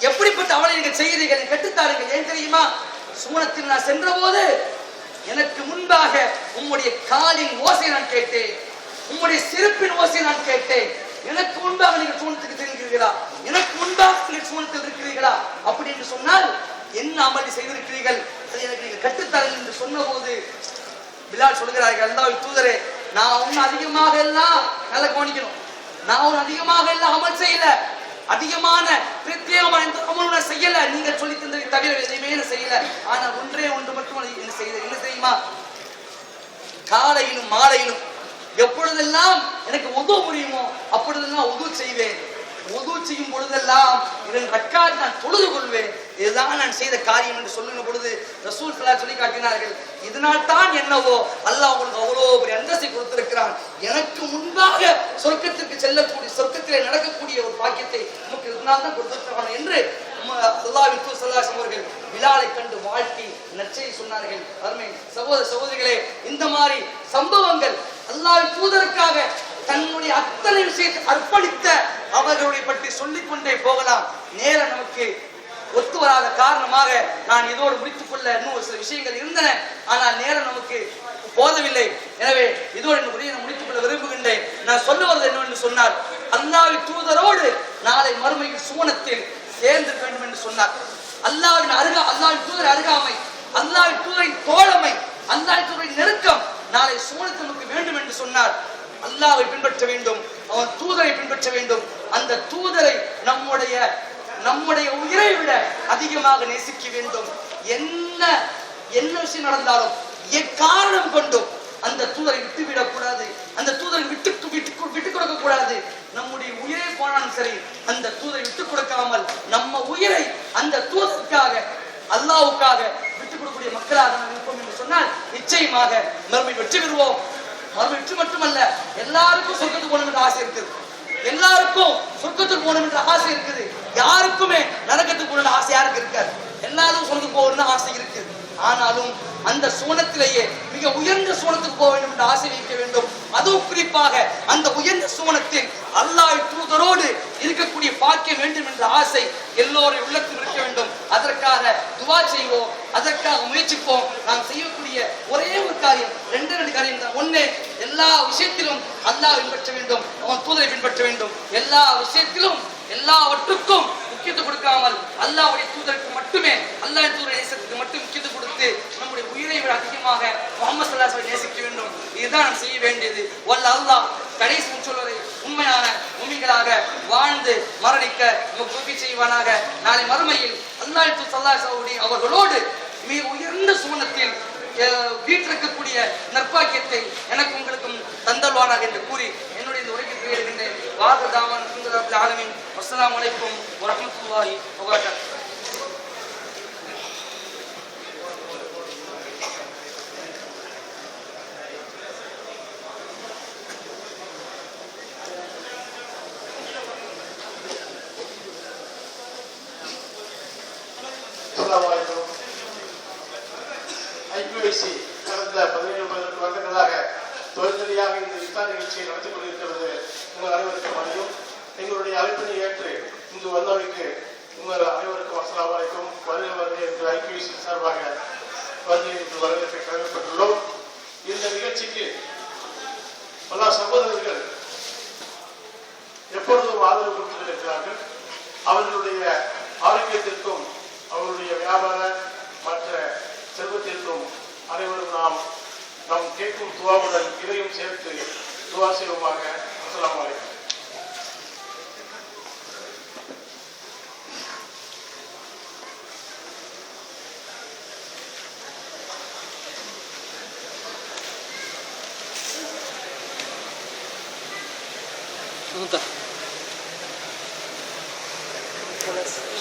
எப்படிப்பட்ட அமலை நீங்கள் செய்கிறீர்கள் கற்றுத்தாருங்கள். ஏன் தெரியுமா? சூனத்தில் நான் சென்ற போது எனக்கு முன்பாக உம்முடைய காலின் ஓசை நான் கேட்டேன், உம்முடைய சிறப்பின் ஓசை நான் கேட்டேன். எனக்கு முன்பாக நீங்கள் சூனத்துக்கு செல்கிறீர்களா? எனக்கு முன்பாக நீங்கள் சூனத்தில் இருக்கிறீர்களா? அப்படி என்று சொன்னால் என்ன அமல் செய்திருக்கிறீர்கள், அதை எனக்கு நீங்கள் கற்றுத்தாருங்கள் என்று சொன்ன போது பிலால் சொல்கிறார்கள், அல்லாஹ்வின் தூதரே, நான் ஒன்னும் அதிகமாக எல்லாம் நல்லா கவனிக்கணும், நான் ஒன்னும் அதிகமாக எல்லாம் அமல் செய்யல, அதிகமான பிரத்யேகமான எந்த அமலும் செய்யல, நீங்க சொல்லி தந்ததை தவிர எதையுமே செய்யல. ஆனா ஒன்றே ஒன்று மட்டும் என்ன செய்த, என்ன தெரியுமா? காலையிலும் மாலையிலும் எப்பொழுதெல்லாம் எனக்கு உது முடியுமோ அப்பொழுதெல்லாம் உது செய்வேன். உது செய்யும் பொழுதெல்லாம் 2 ரக்காத் நான் தொழுது கொள்வேன். இதுதான் நான் செய்த காரியம் என்று சொல்லுகிற பொழுது ரசூல் ஸல்லல்லாஹு சொல்லி காட்டினார்கள், இதனால் தான் என்னவோ அல்லாஹ் உங்களுக்கு அவ்வளோ பெரிய அந்தஸ்தை கொடுத்திருக்கிறான். எனக்கு முன்பாக சொர்க்கத்திற்கு செல்லக்கூடிய, சொர்க்கத்திலே நடக்கக்கூடிய ஒரு பாக்கியத்தை நமக்கு இதனால் தான் கொடுத்திருக்கிறான் என்று அல்லாஹ்வின் தூதர் ஸல்லல்லாஹு அலைஹி அவர்கள் பிலாலை கண்டு வாழ்த்தி நற்செய்தி சொன்னார்கள். அருமை சகோதர சகோதரிகளே, இந்த மாதிரி சம்பவங்கள் அல்லாஹ்வின் தூதருக்காக தன்னுடைய அத்தனை விஷயத்தை அர்ப்பணித்த அவர்களுடைய பற்றி சொல்லிக் கொண்டே போகலாம். நேரம் நமக்கு ஒத்து வராத காரணமாக நான் இதோடு முடித்துக் கொள்ள இன்னும் ஒரு சில விஷயங்கள் இருந்தன, ஆனால் நேரம் நமக்கு போதவில்லை. எனவே இதோடு இந்த உரையை நான் முடித்துக் கொள்ள விரும்புகின்றேன். நான் சொல்ல வருவது என்னவென்று சொன்னார், அல்லாஹ்வின் தூதரோடு நாளை மறுமையில் சூனத்தில் சேர்ந்து வேண்டும் என்று சொன்னார். அல்லாஹ்வின் தூதர் அருகாமை, அல்லாஹ்வின் தூதரின் தோழமை, அல்லாஹ்வின் தூதரின் நெருக்கம் நாளை சூனத்தில் நமக்கு வேண்டும் என்று சொன்னார். அல்லாஹ்வை பின்பற்ற வேண்டும், அவன் தூதரை பின்பற்ற வேண்டும். அந்த தூதரை நம்முடைய உயிரை விட அதிகமாக நேசிக்க வேண்டும். என்ன விஷயம் நடந்தாலும் எக்காரணம் கொண்டும் அந்த தூதரை விட்டுவிடக் கூடாது, அந்த தூதரை விட்டு கொடுக்க கூடாது. நம்முடைய உயிரை போனாலும் சரி, அந்த தூதரை விட்டுக் கொடுக்காமல் நம்ம உயிரை அந்த தூதருக்காக, அல்லாஹ்வுக்காக விட்டுக் கொடுக்கக்கூடிய மக்களாக நாம் இருப்போம் என்று சொன்னால் நிச்சயமாக மறுமை வெற்றி பெறுவோம். மறுமை வெற்றி மட்டுமல்ல, எல்லாருக்கும் சொர்க்கத்துக்கு போகணும் என்ற ஆசை இருக்குது, எல்லாருக்கும் சொர்க்கத்துக்கு போகணும் என்ற ஆசை இருக்குது. யாருக்குமே நரகத்துக்கு போகணும் ஆசை யாருக்கு இருக்காது? எல்லாரும் சொர்க்கத்துக்கு போகணும்னு ஆசை இருக்குது. ஆனாலும் அந்த சூனத்திலேயே மிக உயர்ந்த சூனத்துக்கு போக வேண்டும் என்று ஆசை வைக்க வேண்டும். அதுவும் குறிப்பாக அந்த உயர்ந்த சூனத்தில் அல்லாஹ்வின் தூதரோடு இருக்கக்கூடிய பாக்கியம் வேண்டும் என்ற ஆசை எல்லோரும் உள்ளத்தில் இருக்க வேண்டும். அதற்காக துவா செய்வோம், அதற்காக முயற்சிப்போம். நாம் செய்யக்கூடிய ஒரே ஒரு காரியம், 2 காரியம் தான். ஒண்ணு, எல்லா விஷயத்திலும் அல்லாஹ் பின்பற்ற வேண்டும், அவன் தூதரை பின்பற்ற வேண்டும். எல்லா விஷயத்திலும் எல்லாவற்றுக்கும் முக்கியத்துவம் கொடுக்காமல் அல்லாஹ்வுடைய தூதருக்கு மட்டுமே, அல்லாஹ்வின் தூதரை நேசத்துக்கு மட்டும் முக்கியத்துவம் கொடுத்து நம்முடைய உயிரை விட அதிகமாக முஹம்மது ஸல்லல்லாஹு அலைஹி வஸல்லம் நேசிக்க வேண்டும். இதுதான் நாம் செய்ய வேண்டியது. வல்ல அல்லாஹ் கடைசி முச்சொல்வரை உண்மையான முமின்களாக வாழ்ந்து மரணிக்க நமக்கு உதவி செய்வானாக. நாளை மறுமையில் அல்லாஹ்வின் தூதர் ஸல்லல்லாஹு அலைஹி வஸல்லம் அவர்களோடு மிக உயர்ந்த சுவனத்தில் வீற்றிருக்கக்கூடிய நற்பாக்கியத்தை எனக்கு உங்களுக்கும் தந்தல்வானாக என்று கூறி என்னுடைய இந்த உரைக்கு எழுகின்றேன். வாகதாவான் ரப்பில் ஆலமீன். அஸ்ஸலாமு அலைக்கும் வரஹ்மத்துல்லாஹி வபரகாத்துஹு. ஐபிஐசி கடந்த 17 வருடங்களாக தொழில்துறையாக இந்த இஃப்தார் நிகழ்ச்சியை நடத்தி கொண்டிருக்கிறது. உங்கள் அனைவருக்கும் அறியும். எங்களுடைய அழைப்பினை ஏற்று இங்கு வந்தவர்களுக்கு உங்கள் அனைவருக்கும் அஸ்ஸலாமு அலைக்கும் வருகை என்று ஐபிஐசி சார்பாக வருகை என்று வரவேற்க கடமைப்பட்டுள்ளோம். இந்த நிகழ்ச்சிக்கு பல சகோதரர்கள் எப்பொழுதும் ஆதரவு கொடுத்திருக்கிறார்கள். அவர்களுடைய ஆரோக்கியத்திற்கும் அவர்களுடைய வியாபார மற்ற செல்வத்திற்கும் அனைவரும் நாம் கேட்கும் துவாவுடன் இதையும் சேர்த்து துவா செய்வோமாக. அஸ்ஸலாமு அலைக்கும். Gracias.